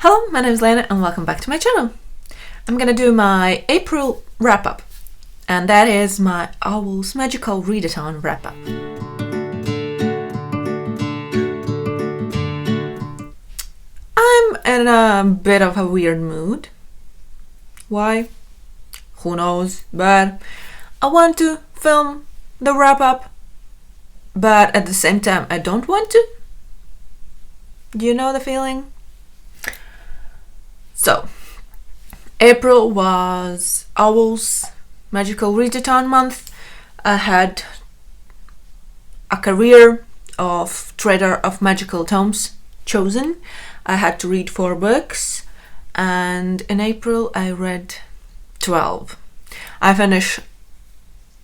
Hello, my name is Liene and welcome back to my channel. I'm gonna do my April wrap-up, and that is my Owl's Magical Readathon wrap-up. I'm in a bit of a weird mood. Why? Who knows, but I want to film the wrap-up, but at the same time I don't want to. Do you know the feeling? So, April was Owl's Magical Readathon month. I had a career of trader of magical tomes chosen. I had to read 4 books, and in April I read 12. I finished,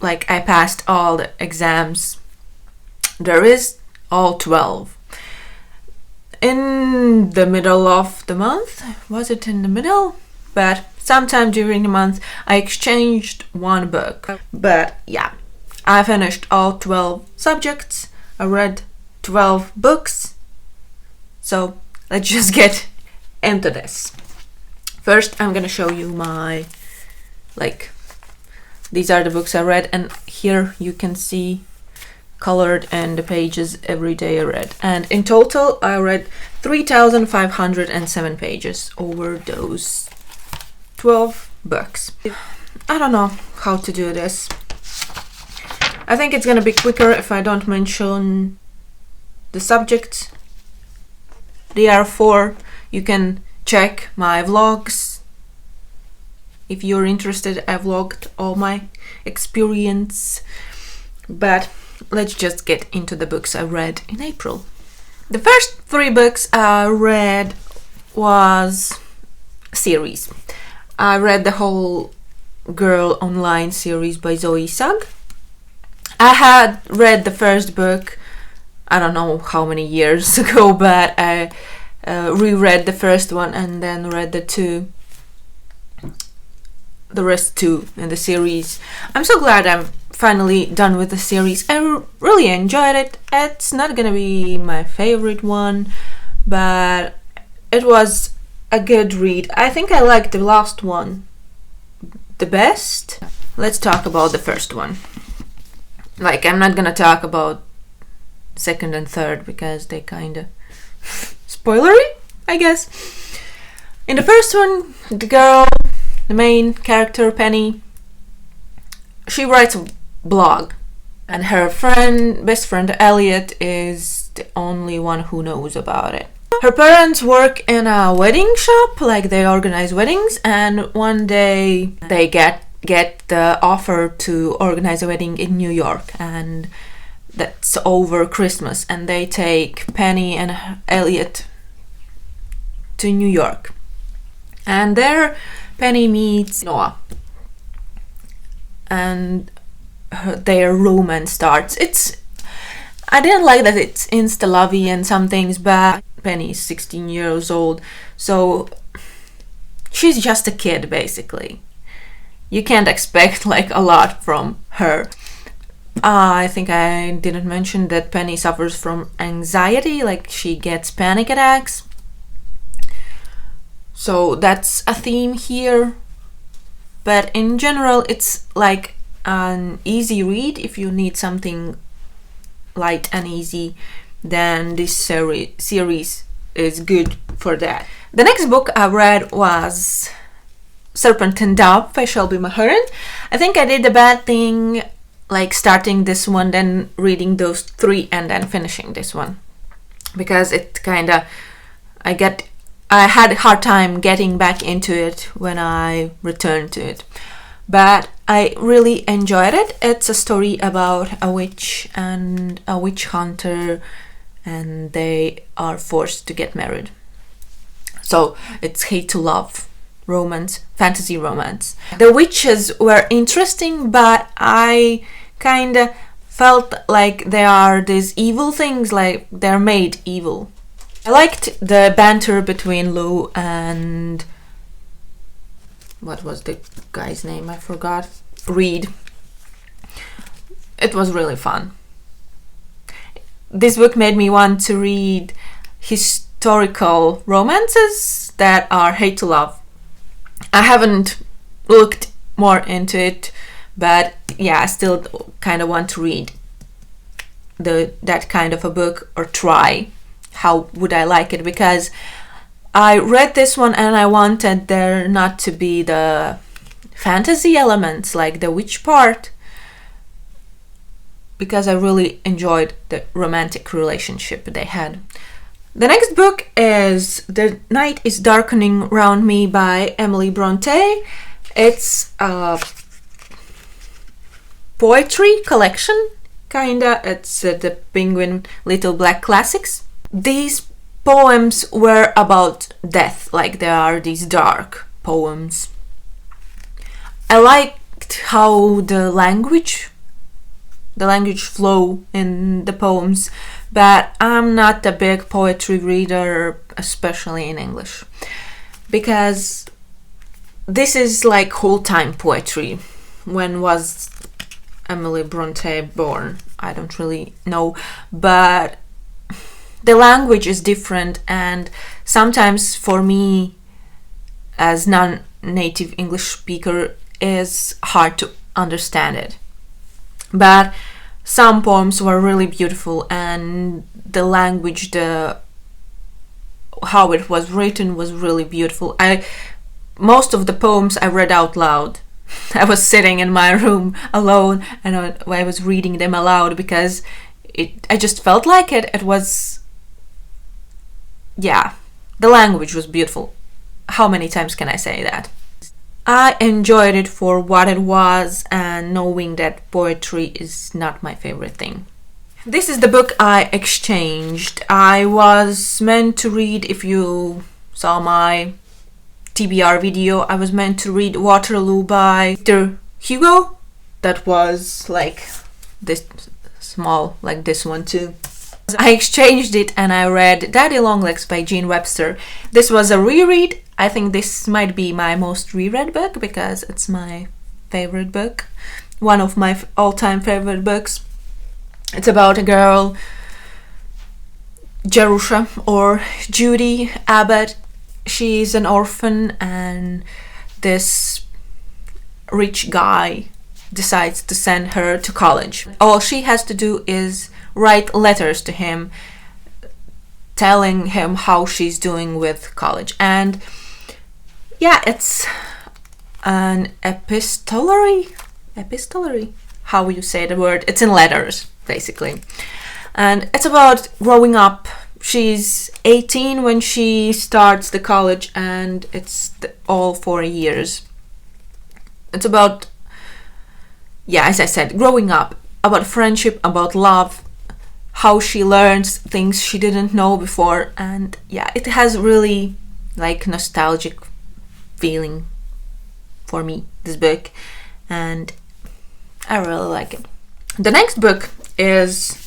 I passed all the exams there is, all 12. In the middle of the month, was it in the middle? But sometime during the month I exchanged 1 book. But yeah, I finished all 12 subjects. I read 12 books. So let's just get into this. First I'm gonna show you my, these are the books I read, and here you can see colored and the pages every day I read. And in total I read 3,507 pages over those 12 books. I don't know how to do this. I think it's gonna be quicker if I don't mention the subjects. There are 4. You can check my vlogs. If you're interested, I vlogged all my experience. But let's just get into the books I read in April. The first 3 books I read was series. I read the whole Girl Online series by Zoe Sugg. I had read the first book, I don't know how many years ago, but I reread the first one and then read the rest 2 in the series. I'm so glad I'm finally done with the series. I really enjoyed it. It's not gonna be my favorite one, but it was a good read. I think I liked the last one the best. Let's talk about the first one. I'm not gonna talk about second and third because they kinda spoilery, I guess. In the first one, the main character, Penny, she writes a blog, and her best friend Elliot is the only one who knows about it. Her parents work in a wedding shop, they organize weddings, and one day they get the offer to organize a wedding in New York, and that's over Christmas, and they take Penny and Elliot to New York. And there Penny meets Noah, and their romance starts. I didn't like that it's insta-lovey and some things, but Penny is 16 years old, so she's just a kid basically. You can't expect a lot from her. I think I didn't mention that Penny suffers from anxiety, she gets panic attacks. So that's a theme here. But in general, it's an easy read. If you need something light and easy, then this series is good for that. The next book I read was Serpent and Dove by Shelby Mahurin. I think I did the bad thing, starting this one, then reading those 3 and then finishing this one, because it I had a hard time getting back into it when I returned to it. But I really enjoyed it. It's a story about a witch and a witch hunter, and they are forced to get married. So it's hate to love romance, fantasy romance. The witches were interesting, but I kinda felt like they are these evil things, they're made evil. I liked the banter between Lou and what was the guy's name? I forgot. Reed. It was really fun. This book made me want to read historical romances that are hate to love. I haven't looked more into it, but yeah, I still kind of want to read that kind of a book, or try. How would I like it? Because I read this one and I wanted there not to be the fantasy elements, like the witch part, because I really enjoyed the romantic relationship they had. The next book is The Night is Darkening Round Me by Emily Bronte. It's a poetry collection, kinda. It's the Penguin Little Black Classics. These poems were about death, like they are these dark poems. I liked how the language flow in the poems, but I'm not a big poetry reader, especially in English, because this is like whole-time poetry. When was Emily Bronte born? I don't really know, but the language is different, and sometimes for me as non-native English speaker is hard to understand it. But some poems were really beautiful, and the language, how it was written was really beautiful. Most of the poems I read out loud. I was sitting in my room alone and I was reading them aloud because I just felt like it. It was, yeah, the language was beautiful. How many times can I say that? I enjoyed it for what it was, and knowing that poetry is not my favorite thing. This is the book I exchanged. I was meant to read, if you saw my TBR video, I was meant to read Waterloo by Victor Hugo. That was like this small, like this one too. I exchanged it and I read Daddy Longlegs by Jean Webster. This was a reread. I think this might be my most reread book because it's my favorite book. One of my all-time favorite books. It's about a girl, Jerusha or Judy Abbott. She's an orphan and this rich guy decides to send her to college. All she has to do is write letters to him telling him how she's doing with college. And yeah, it's an epistolary, how you say the word. It's in letters, basically. And it's about growing up. She's 18 when she starts the college, and it's all 4 years. It's about, yeah, as I said, growing up, about friendship, about love, how she learns things she didn't know before. And yeah, it has really like nostalgic feeling for me, this book, and I really like it. The next book is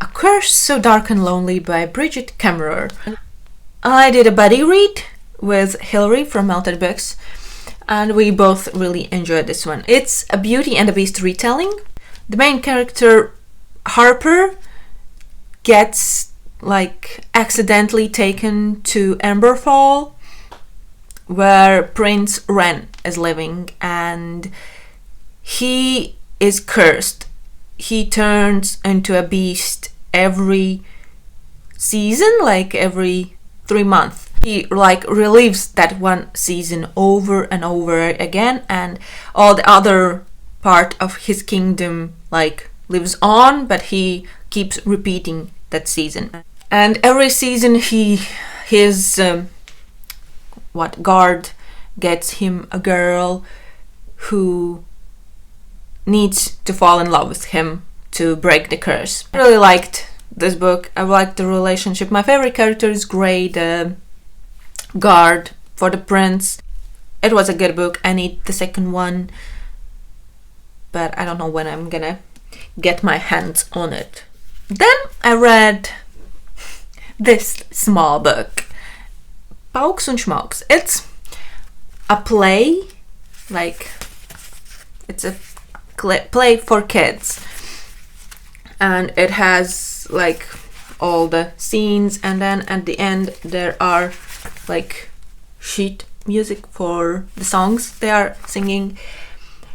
A Curse So Dark and Lonely by Bridget Kemmerer. I did a buddy read with Hilary from Melted Books, and we both really enjoyed this one. It's a Beauty and the Beast retelling. The main character, Harper, gets like accidentally taken to Emberfall, where Prince Wren is living, and he is cursed. He turns into a beast every season, like every 3 months. He like relives that one season over and over again, and all the other part of his kingdom like lives on, but he keeps repeating that season. And every season his guard gets him a girl who needs to fall in love with him to break the curse. I really liked this book. I liked the relationship. My favorite character is Grey, the guard for the prince. It was a good book. I need the second one, but I don't know when I'm gonna get my hands on it. Then I read this small book, Pauks und Schmauks. It's a play, like it's a play for kids, and it has like all the scenes, and then at the end there are like sheet music for the songs they are singing.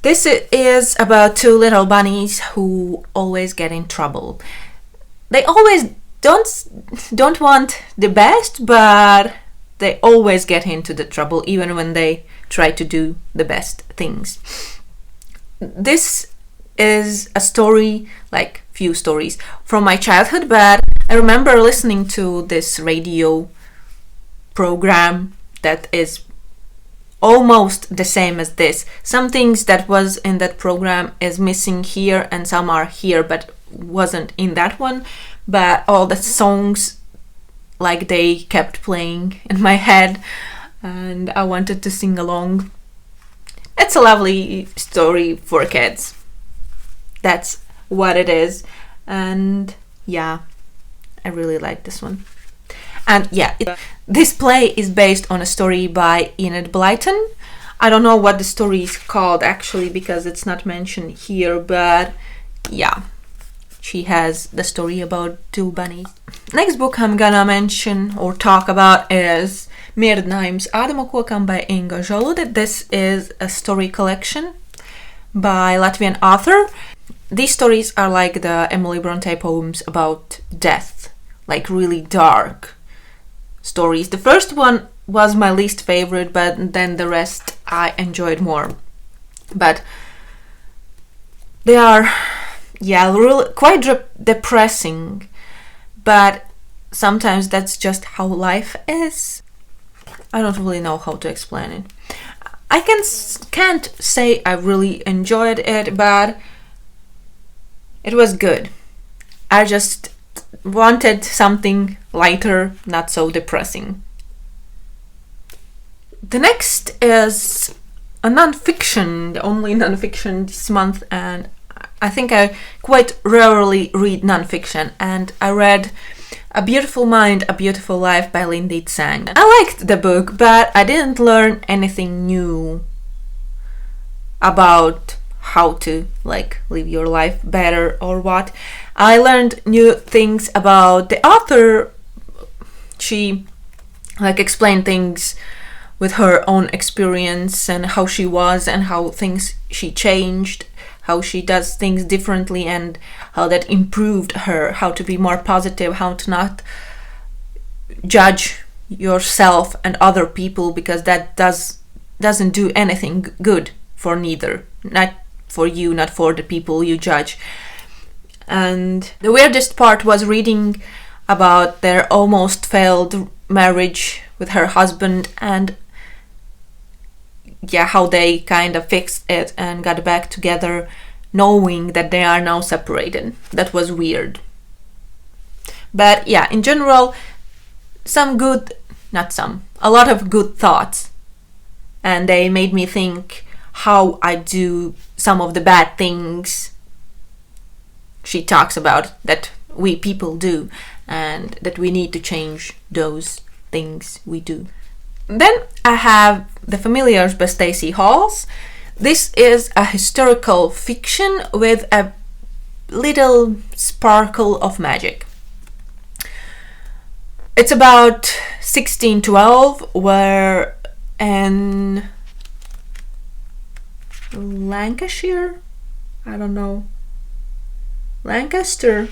This is about two little bunnies who always get in trouble. They always don't want the best, but they always get into the trouble even when they try to do the best things. This is a story, like few stories from my childhood, but I remember listening to this radio program that is almost the same as this. Some things that was in that program is missing here, and some are here but wasn't in that one. But all the songs, like, they kept playing in my head, and I wanted to sing along. It's a lovely story for kids. That's what it is. And yeah, I really like this one. And yeah, this play is based on a story by Enid Blyton. I don't know what the story is called actually, because it's not mentioned here, but yeah, she has the story about two bunnies. Next book I'm gonna mention or talk about is Mirdinājums Ādama by Inga Žolode. This is a story collection by Latvian author. These stories are like the Emily Bronte poems about death, like really dark stories. The first one was my least favorite, but then the rest I enjoyed more. But they are, yeah, really quite depressing, but sometimes that's just how life is. I don't really know how to explain it. I can't say I really enjoyed it, but it was good. I just wanted something lighter, not so depressing. The next is a non-fiction, the only non-fiction this month, and I think I quite rarely read non-fiction, and I read A Beautiful Mind, A Beautiful Life by Liene Tsang. I liked the book, but I didn't learn anything new about how to like live your life better or what. I learned new things about the author. She like explained things with her own experience and how she was and how things she changed, how she does things differently and how that improved her, how to be more positive, how to not judge yourself and other people, because that doesn't do anything good for neither, not for you, not for the people you judge. And the weirdest part was reading about their almost failed marriage with her husband, and yeah, how they kind of fixed it and got back together knowing that they are now separated. That was weird. But yeah, in general, a lot of good thoughts, and they made me think how I do some of the bad things she talks about that we people do, and that we need to change those things we do. Then I have The Familiars by Stacey Halls. This is a historical fiction with a little sparkle of magic. It's about 1612, where in Lancashire, Lancaster,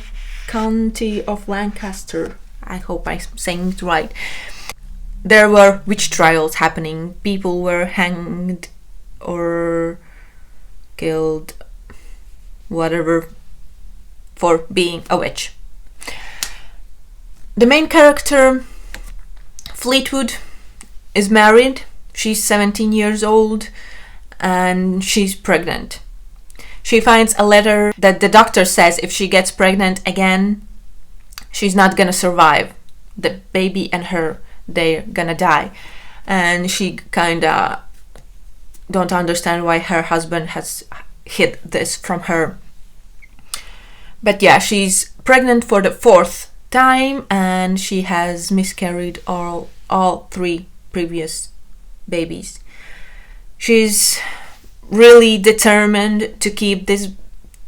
County of Lancaster, I hope I'm saying it right. There were witch trials happening. People were hanged or killed, whatever, for being a witch. The main character, Fleetwood, is married. She's 17 years old and she's pregnant. She finds a letter that the doctor says if she gets pregnant again, she's not gonna survive. The baby and her, they're gonna die. And she kinda don't understand why her husband has hid this from her. But yeah, she's pregnant for the 4th time and she has miscarried all 3 previous babies. She's really determined to keep this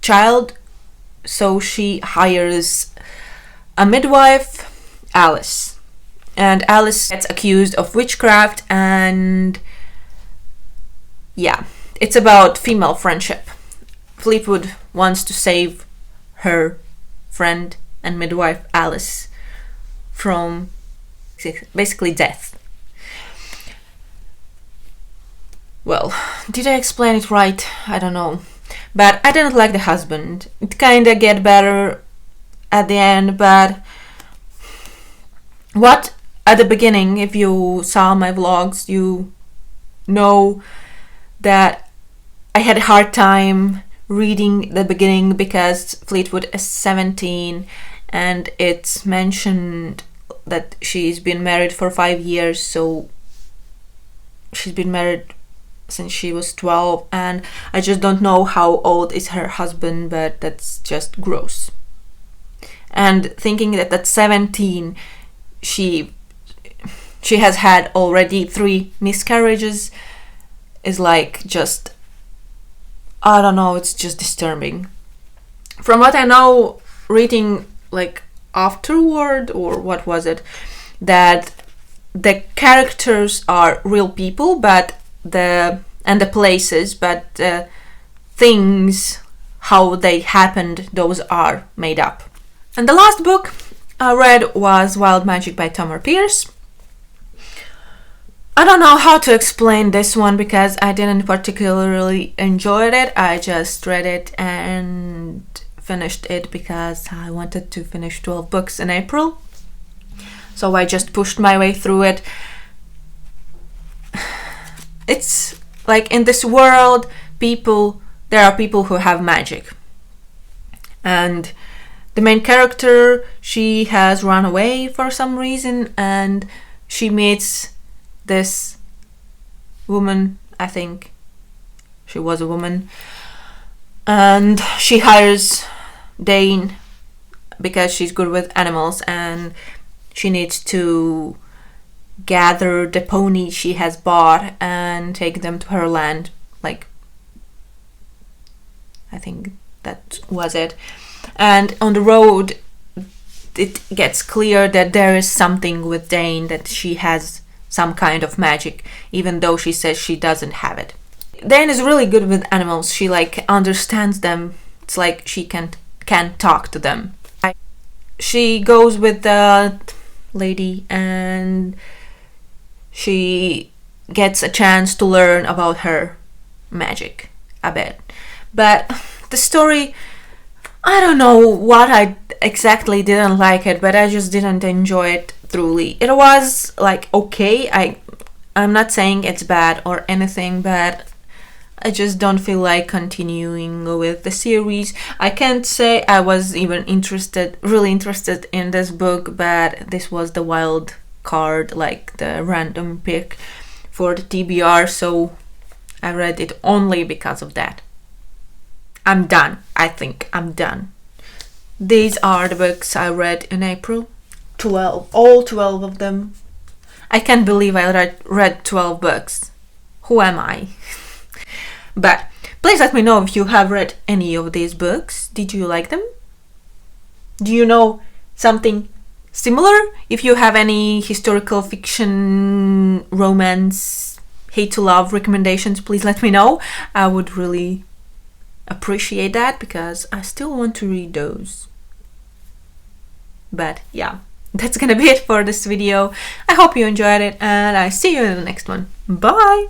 child, so she hires a midwife, Alice. And Alice gets accused of witchcraft, and yeah, it's about female friendship. Fleetwood wants to save her friend and midwife Alice from basically death. Well, did I explain it right? I don't know. But I didn't like the husband. It kinda get better at the end, but what at the beginning, if you saw my vlogs, you know that I had a hard time reading the beginning because Fleetwood is 17 and it's mentioned that she's been married for 5 years, so she's been married since she was 12, and I just don't know how old is her husband, but that's just gross. And thinking that at 17 she has had already 3 miscarriages is like just, I don't know, it's just disturbing. From what I know, reading like afterward, or what was it, that the characters are real people, but the places, but the things, how they happened, those are made up. And the last book I read was Wild Magic by Tamar Pierce. I don't know how to explain this one because I didn't particularly enjoy it. I just read it and finished it because I wanted to finish 12 books in April. So I just pushed my way through it. It's like in this world, there are people who have magic. And the main character, she has run away for some reason, and she meets this woman, I think she was a woman, and she hires Dane because she's good with animals, and she needs to gather the ponies she has bought and take them to her land. Like, I think that was it. And on the road, it gets clear that there is something with Dane, that she has some kind of magic, even though she says she doesn't have it. Dane is really good with animals. She like understands them. It's like she can talk to them. She goes with the lady and she gets a chance to learn about her magic a bit. But the story, I don't know what I exactly didn't like it, but I just didn't enjoy it truly. It was like okay, I'm not saying it's bad or anything, but I just don't feel like continuing with the series. I can't say I was even really interested in this book, but this was the wild card, like the random pick for the TBR, so I read it only because of that. I'm done. I think I'm done. These are the books I read in April. 12. All 12 of them. I can't believe I read 12 books. Who am I? But please let me know if you have read any of these books. Did you like them? Do you know something similar? If you have any historical fiction, romance, hate to love recommendations, please let me know. I would really appreciate that because I still want to read those. But yeah, that's gonna be it for this video. I hope you enjoyed it and I see you in the next one. Bye!